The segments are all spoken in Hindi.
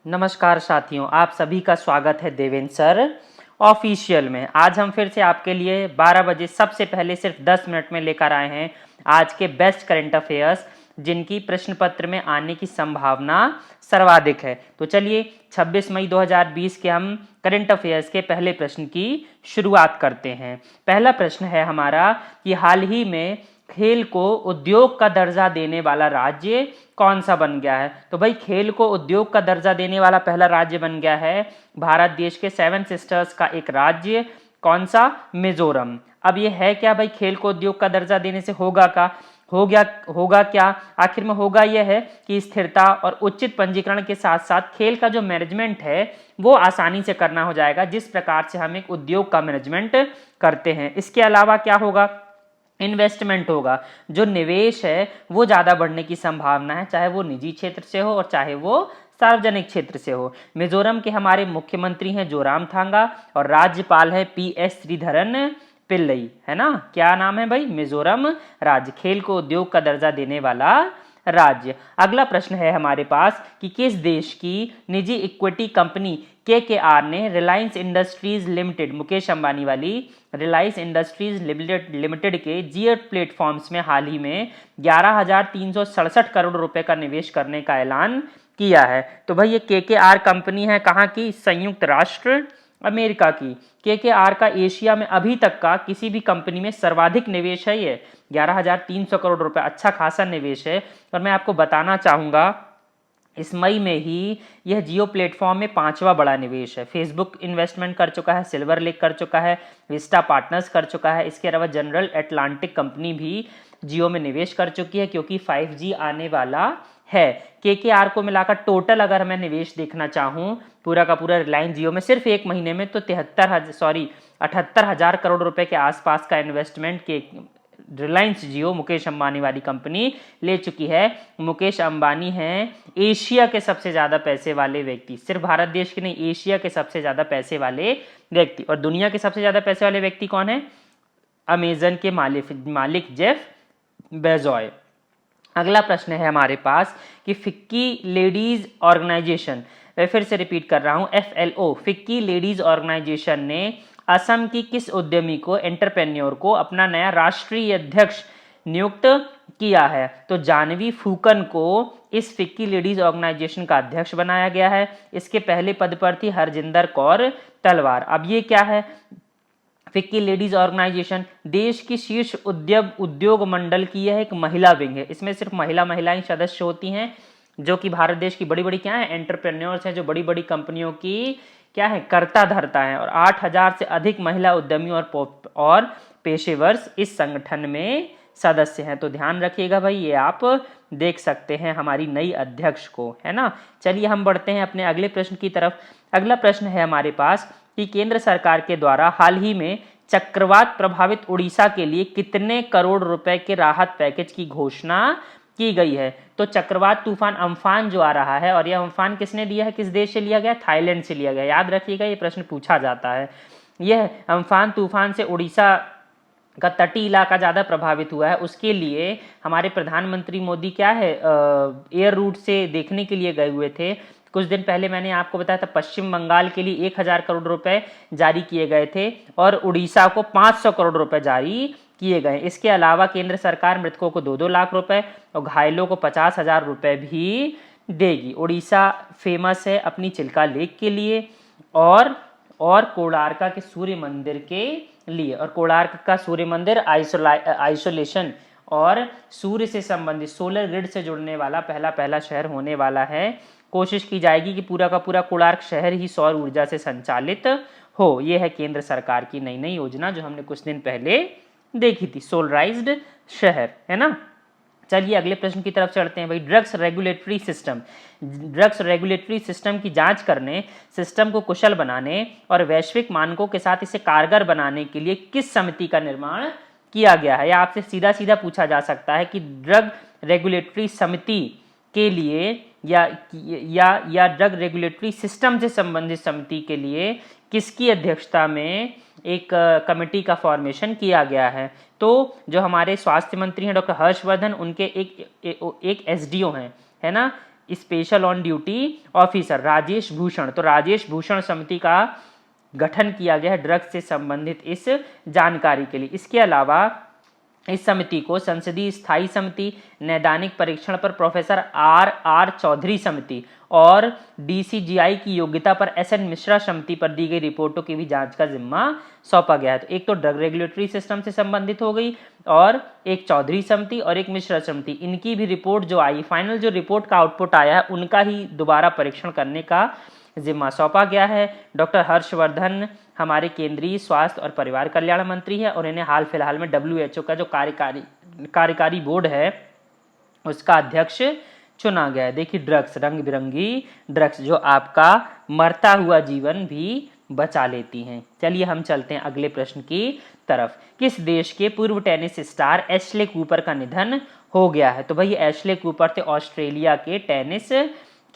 नमस्कार साथियों, आप सभी का स्वागत है देवेंद्र सर ऑफिशियल में। आज हम फिर से आपके लिए 12 बजे सबसे पहले सिर्फ 10 मिनट में लेकर आए हैं आज के बेस्ट करंट अफेयर्स, जिनकी प्रश्न पत्र में आने की संभावना सर्वाधिक है। तो चलिए 26 मई 2020 के हम करंट अफेयर्स के पहले प्रश्न की शुरुआत करते हैं। पहला प्रश्न है हमारा कि हाल ही में खेल को उद्योग का दर्जा देने वाला राज्य कौन सा बन गया है। तो भाई खेल को उद्योग का दर्जा देने वाला पहला राज्य बन गया है भारत देश के 7 सिस्टर्स का एक राज्य। कौन सा? मिजोरम। अब ये है क्या भाई, खेल को उद्योग का दर्जा देने से होगा क्या? आखिर में होगा यह है कि स्थिरता और उचित पंजीकरण के साथ साथ खेल का जो मैनेजमेंट है वो आसानी से करना हो जाएगा, जिस प्रकार से हम एक उद्योग का मैनेजमेंट करते हैं। इसके अलावा क्या होगा? इन्वेस्टमेंट होगा, जो निवेश है वो ज़्यादा बढ़ने की संभावना है, चाहे वो निजी क्षेत्र से हो और चाहे वो सार्वजनिक क्षेत्र से हो। मिजोरम के हमारे मुख्यमंत्री हैं जोरामथांगा और राज्यपाल है PS श्रीधरन पिल्लई, है ना। क्या नाम है भाई? मिजोरम राज्य, खेल को उद्योग का दर्जा देने वाला राज्य। अगला प्रश्न है हमारे पास कि किस देश की निजी इक्विटी कंपनी KKR ने रिलायंस इंडस्ट्रीज लिमिटेड, मुकेश अंबानी वाली रिलायंस इंडस्ट्रीज लिमिटेड के जियो प्लेटफॉर्म्स में हाल ही में 11,367 करोड़ रुपए का निवेश करने का ऐलान किया है। तो भाई ये KKR कंपनी है कहाँ की? संयुक्त राष्ट्र अमेरिका की। KKR का एशिया में अभी तक का किसी भी कंपनी में सर्वाधिक निवेश है ये 11,300 करोड़ रुपए, अच्छा खासा निवेश है। और मैं आपको बताना चाहूंगा इस मई में ही यह जियो प्लेटफॉर्म में 5वां बड़ा निवेश है। फेसबुक इन्वेस्टमेंट कर चुका है, सिल्वर लेक कर चुका है, विस्टा पार्टनर्स कर चुका है। इसके अलावा जनरल एटलांटिक कंपनी भी जियो में निवेश कर चुकी है क्योंकि 5G आने वाला है। KKR को मिलाकर टोटल अगर मैं निवेश देखना चाहूँ पूरा का पूरा रिलायंस जियो में सिर्फ एक महीने में, तो 78,000 करोड़ रुपए के आसपास का इन्वेस्टमेंट के रिलायंस जियो मुकेश अंबानी वाली कंपनी ले चुकी है। मुकेश अंबानी हैं एशिया के सबसे ज्यादा पैसे वाले व्यक्ति, सिर्फ भारत देश के नहीं, एशिया के सबसे ज्यादा पैसे वाले व्यक्ति। और दुनिया के सबसे ज्यादा पैसे वाले व्यक्ति कौन है? अमेजन के मालिक जेफ बेजोय। अगला प्रश्न है हमारे पास कि फिक्की लेडीज ऑर्गेनाइजेशन, मैं फिर से रिपीट कर रहा हूं, FLO फिक्की लेडीज ऑर्गेनाइजेशन ने असम की किस उद्यमी को, एंटरप्रेन्योर को अपना नया राष्ट्रीय अध्यक्ष नियुक्त किया है? तो जानवी फूकन को इस फिक्की लेडीज ऑर्गेनाइजेशन का अध्यक्ष बनाया गया है। इसके पहले पद पर थी हरजिंदर कौर तलवार। अब ये क्या है? फिक्की लेडीज ऑर्गेनाइजेशन देश की शीर्ष उद्योग मंडल की यह एक महिला विंग है। इसमें सिर्फ महिलाएं सदस्य होती हैं, जो कि भारत देश की बड़ी बड़ी क्या है, एंटरप्रेन्योर्स हैं, जो बड़ी बड़ी कंपनियों की क्या है, कर्ता धर्ता है। और 8,000 से अधिक महिला उद्यमी और पेशेवर्स इस संगठन में सदस्य हैं। तो ध्यान रखिएगा भाई, ये आप देख सकते हैं हमारी नई अध्यक्ष को, है ना। चलिए हम बढ़ते हैं अपने अगले प्रश्न की तरफ। अगला प्रश्न है हमारे पास कि केंद्र सरकार के द्वारा हाल ही में चक्रवात प्रभावित उड़ीसा के लिए कितने करोड़ रुपए के राहत पैकेज की घोषणा की गई है? तो चक्रवात तूफान अम्फान जो आ रहा है, और यह अम्फान किसने लिया है, किस देश से लिया गया? थाईलैंड से लिया गया। याद रखिएगा, ये प्रश्न पूछा जाता है। यह अम्फान तूफान से उड़ीसा का तटीय इलाका ज्यादा प्रभावित हुआ है। उसके लिए हमारे प्रधानमंत्री मोदी क्या है, एयर रूट से देखने के लिए गए हुए थे। कुछ दिन पहले मैंने आपको बताया था पश्चिम बंगाल के लिए 1,000 करोड़ रुपए जारी किए गए थे और उड़ीसा को 500 करोड़ रुपए जारी किए गए। इसके अलावा केंद्र सरकार मृतकों को 2-2 लाख रुपए और घायलों को 50,000 रुपए भी देगी। उड़ीसा फेमस है अपनी चिल्का लेक के लिए और कोणार्क के सूर्य मंदिर के लिए। और कोणार्क का सूर्य मंदिर आइसोलेशन और सूर्य से संबंधित सोलर ग्रिड से जुड़ने वाला पहला शहर होने वाला है। कोशिश की जाएगी कि पूरा का पूरा कोणार्क शहर ही सौर ऊर्जा से संचालित हो। यह है केंद्र सरकार की नई योजना जो हमने कुछ दिन पहले देखी थी, सोलराइज्ड शहर, है ना। चलिए अगले प्रश्न की तरफ चढ़ते हैं भाई। ड्रग्स रेगुलेटरी सिस्टम की जांच करने, सिस्टम को कुशल बनाने और वैश्विक मानकों के साथ इसे कारगर बनाने के लिए किस समिति का निर्माण किया गया है? या आपसे सीधा पूछा जा सकता है कि ड्रग रेगुलेटरी समिति के लिए या ड्रग रेगुलेटरी सिस्टम से संबंधित समिति के लिए किसकी अध्यक्षता में एक कमेटी का फॉर्मेशन किया गया है? तो जो हमारे स्वास्थ्य मंत्री हैं डॉक्टर हर्षवर्धन, उनके एक SDO हैं, है ना, special on duty officer Rajesh Bhushan. तो राजेश भूषण समिति का गठन किया गया है ड्रग्स से संबंधित इस जानकारी के लिए। इसके अलावा इस समिति को संसदीय स्थायी समिति, नैदानिक परीक्षण पर प्रोफेसर आर चौधरी समिति और डीसीजीआई की योग्यता पर एसएन मिश्रा समिति पर दी गई रिपोर्टों की भी जांच का जिम्मा सौंपा गया है। तो एक तो ड्रग रेगुलेटरी सिस्टम से संबंधित हो गई और एक चौधरी समिति और एक मिश्रा समिति, इनकी भी रिपोर्ट जो आई, फाइनल जो रिपोर्ट का आउटपुट आया है उनका ही दोबारा परीक्षण करने का जिम्मा सौंपा गया है। डॉक्टर हर्षवर्धन हमारे केंद्रीय स्वास्थ्य और परिवार कल्याण मंत्री है और इन्हें हाल फिलहाल में WHO का जो कार्यकारी बोर्ड है उसका अध्यक्ष चुना गया है। देखिए ड्रग्स, रंग बिरंगी ड्रग्स जो आपका मरता हुआ जीवन भी बचा लेती हैं। चलिए हम चलते हैं अगले प्रश्न की तरफ। किस देश के पूर्व टेनिस स्टार एशले कूपर का निधन हो गया है? तो भाई एशले कूपर थे ऑस्ट्रेलिया के टेनिस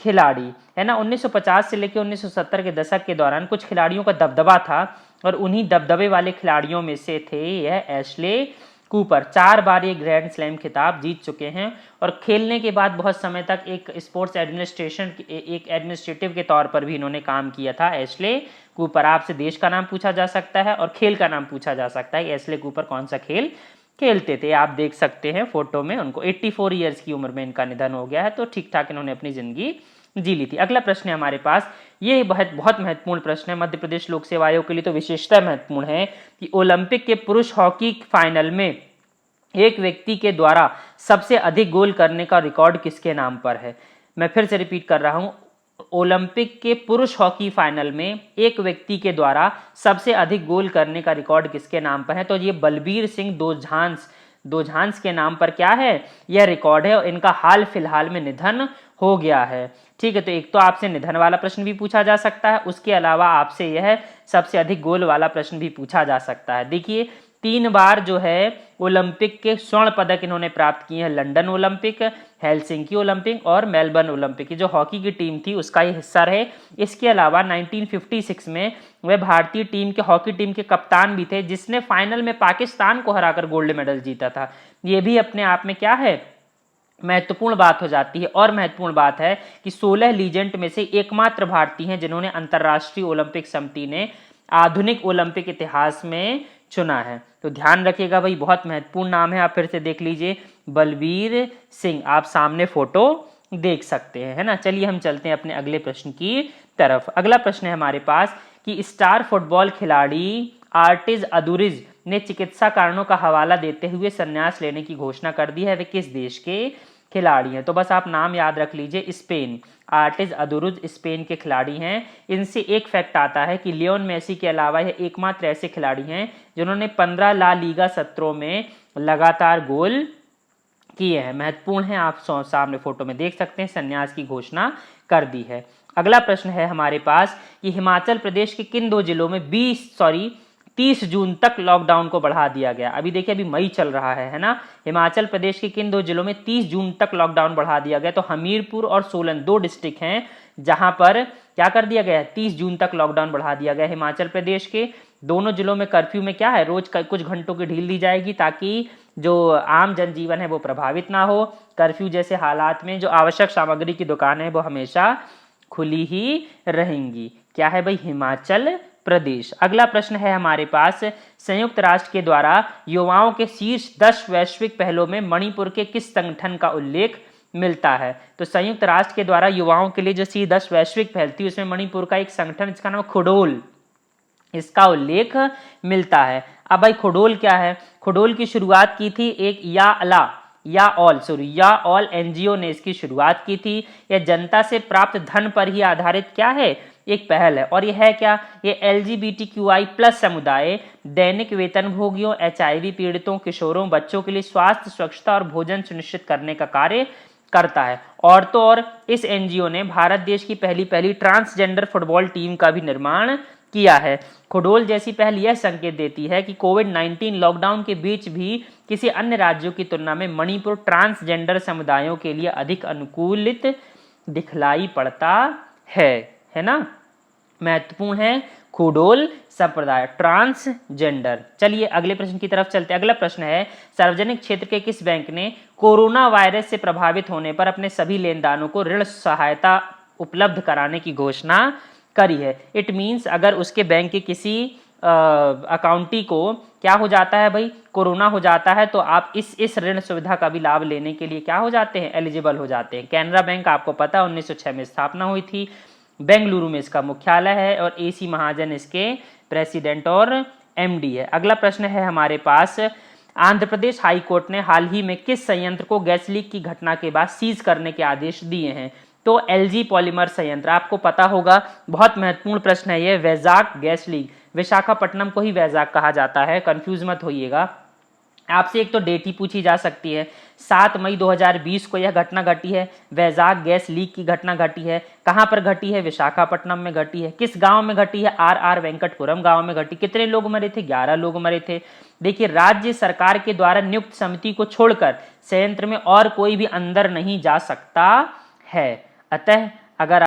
खिलाड़ी, है ना। 1950 से लेकर 1970 के दशक के दौरान कुछ खिलाड़ियों का दबदबा था और उन्हीं दबदबे वाले खिलाड़ियों में से थे यह एशले कूपर। 4 बार ये ग्रैंड स्लैम खिताब जीत चुके हैं और खेलने के बाद बहुत समय तक एक स्पोर्ट्स एडमिनिस्ट्रेटिव के तौर पर भी इन्होंने काम किया था। एशले कूपर, आपसे देश का नाम पूछा जा सकता है और खेल का नाम पूछा जा सकता है। एशले कूपर कौन सा खेल खेलते थे? आप देख सकते हैं फोटो में उनको। 84 ईयर्स की उम्र में इनका निधन हो गया है, तो ठीक ठाक इन्होंने अपनी जिंदगी जी ली थी। अगला प्रश्न है हमारे पास, ये बहुत महत्वपूर्ण प्रश्न है, मध्य प्रदेश लोक सेवा आयोग के लिए तो विशेषता महत्वपूर्ण है कि ओलंपिक के पुरुष हॉकी फाइनल में एक व्यक्ति के द्वारा सबसे अधिक गोल करने का रिकॉर्ड किसके नाम पर है? मैं फिर से रिपीट कर रहा हूं, ओलंपिक के पुरुष हॉकी फाइनल में एक व्यक्ति के द्वारा सबसे अधिक गोल करने का रिकॉर्ड किसके नाम पर है? तो ये बलबीर सिंह दोझांस के नाम पर क्या है यह रिकॉर्ड है और इनका हाल फिलहाल में निधन हो गया है। ठीक है, तो एक तो आपसे निधन वाला प्रश्न भी पूछा जा सकता है, उसके अलावा आपसे यह सबसे अधिक गोल वाला प्रश्न भी पूछा जा सकता है। देखिए 3 बार जो है ओलंपिक के स्वर्ण पदक इन्होंने प्राप्त किए हैं, लंदन ओलंपिक, हेलसिंकी ओलंपिक और मेलबर्न ओलंपिक। जो हॉकी की टीम थी उसका ये हिस्सा रहे। इसके अलावा 1956 में वह भारतीय टीम के हॉकी टीम के कप्तान भी थे जिसने फाइनल में पाकिस्तान को हराकर गोल्ड मेडल जीता था। ये भी अपने आप में क्या है, महत्वपूर्ण बात हो जाती है। और महत्वपूर्ण बात है कि 16 लीजेंड में से एकमात्र भारतीय हैं जिन्होंने अंतर्राष्ट्रीय ओलंपिक समिति ने आधुनिक ओलंपिक इतिहास में चुना है। तो ध्यान रखिएगा भाई, बहुत महत्वपूर्ण नाम है। आप फिर से देख लीजिए, बलबीर सिंह, आप सामने फोटो देख सकते हैं, है ना। चलिए हम चलते हैं अपने अगले प्रश्न की तरफ। अगला प्रश्न है हमारे पास कि स्टार फुटबॉल खिलाड़ी आर्टिज अदुरिज ने चिकित्सा कारणों का हवाला देते हुए संन्यास लेने की घोषणा कर दी है। वे किस देश के खिलाड़ी हैं? तो बस आप नाम याद रख लीजिए, स्पेन। आर्टिज अदुरुज स्पेन के खिलाड़ी हैं। इनसे एक फैक्ट आता है कि लियोन मेसी के अलावा यह एकमात्र ऐसे खिलाड़ी हैं जिन्होंने 15 ला लीगा सत्रों में लगातार गोल किए हैं। महत्वपूर्ण है, आप सामने फोटो में देख सकते हैं, संन्यास की घोषणा कर दी है। अगला प्रश्न है हमारे पास कि हिमाचल प्रदेश के किन 2 जिलों में 30 जून तक लॉकडाउन को बढ़ा दिया गया? अभी देखिए, अभी मई चल रहा है ना। हिमाचल प्रदेश के किन 2 जिलों में 30 जून तक लॉकडाउन बढ़ा दिया गया? तो हमीरपुर और सोलन 2 डिस्ट्रिक्ट हैं जहां पर क्या कर दिया गया है, 30 जून तक लॉकडाउन बढ़ा दिया गया। हिमाचल प्रदेश के दोनों जिलों में कर्फ्यू में क्या है, रोज कुछ घंटों की ढील दी जाएगी ताकि जो आम जनजीवन है वो प्रभावित ना हो। कर्फ्यू जैसे हालात में जो आवश्यक सामग्री की दुकानें वो हमेशा खुली ही रहेंगी। क्या है भाई, हिमाचल प्रदेश। अगला प्रश्न है हमारे पास, संयुक्त राष्ट्र के द्वारा युवाओं के शीर्ष 10 वैश्विक पहलों में मणिपुर के किस संगठन का उल्लेख मिलता है? तो संयुक्त राष्ट्र के द्वारा युवाओं के लिए जो शीर्ष 10 वैश्विक पहल थी उसमें मणिपुर का एक संगठन जिसका नाम खुडोल, इसका उल्लेख मिलता है। अब भाई खुडोल क्या है? खुडोल की शुरुआत की थी एक या ऑल एनजीओ ने इसकी शुरुआत की थी। यह जनता से प्राप्त धन पर ही आधारित क्या है, एक पहल है। और यह है क्या, ये LGBTQI+ समुदाय, दैनिक वेतनभोगियों, HIV पीड़ितों, किशोरों, बच्चों के लिए स्वास्थ्य, स्वच्छता और भोजन सुनिश्चित करने का कार्य करता है। और तो और इस एनजीओ ने भारत देश की पहली ट्रांसजेंडर फुटबॉल टीम का भी निर्माण किया है। खुडोल जैसी पहल यह संकेत देती है कि कोविड-19 लॉकडाउन के बीच भी किसी अन्य राज्यों की तुलना में मणिपुर ट्रांसजेंडर समुदायों के लिए अधिक अनुकूलित दिखलाई पड़ता है ना। महत्वपूर्ण है खुडोल संप्रदाय, ट्रांसजेंडर। चलिए अगले प्रश्न की तरफ चलते हैं। अगला प्रश्न है, सार्वजनिक क्षेत्र के किस बैंक ने कोरोना वायरस से प्रभावित होने पर अपने सभी लेनदारों को ऋण सहायता उपलब्ध कराने की घोषणा करी है? इट मीन्स अगर उसके बैंक के किसी अकाउंटी को क्या हो जाता है भाई, कोरोना हो जाता है, तो आप इस ऋण सुविधा का भी लाभ लेने के लिए क्या हो जाते हैं, एलिजिबल हो जाते हैं। कैनरा बैंक आपको पता है 1906 में स्थापना हुई थी, बेंगलुरु में इसका मुख्यालय है और AC महाजन इसके प्रेसिडेंट और MD है। अगला प्रश्न है हमारे पास, आंध्र प्रदेश हाई कोर्ट ने हाल ही में किस संयंत्र को गैस लीक की घटना के बाद सीज करने के आदेश दिए हैं? तो LG पॉलीमर संयंत्र, आपको पता होगा, बहुत महत्वपूर्ण प्रश्न है ये। वैजाक गैस लीक, विशाखापट्टनम को ही वैजाक कहा जाता है, कंफ्यूज मत होइएगा। आपसे एक तो डेट ही पूछी जा सकती है, 7 मई 2020 को यह घटना घटी है, वैजाक गैस लीक की घटना घटी है। कहां पर घटी है? विशाखापट्टनम में घटी है। किस गांव में घटी है? RR वेंकटपुरम गांव में घटी। कितने लोग मरे थे? 11 लोग मरे थे। देखिए, राज्य सरकार के द्वारा नियुक्त समिति को छोड़कर संयंत्र में और कोई भी अंदर नहीं जा सकता है। अतः अगर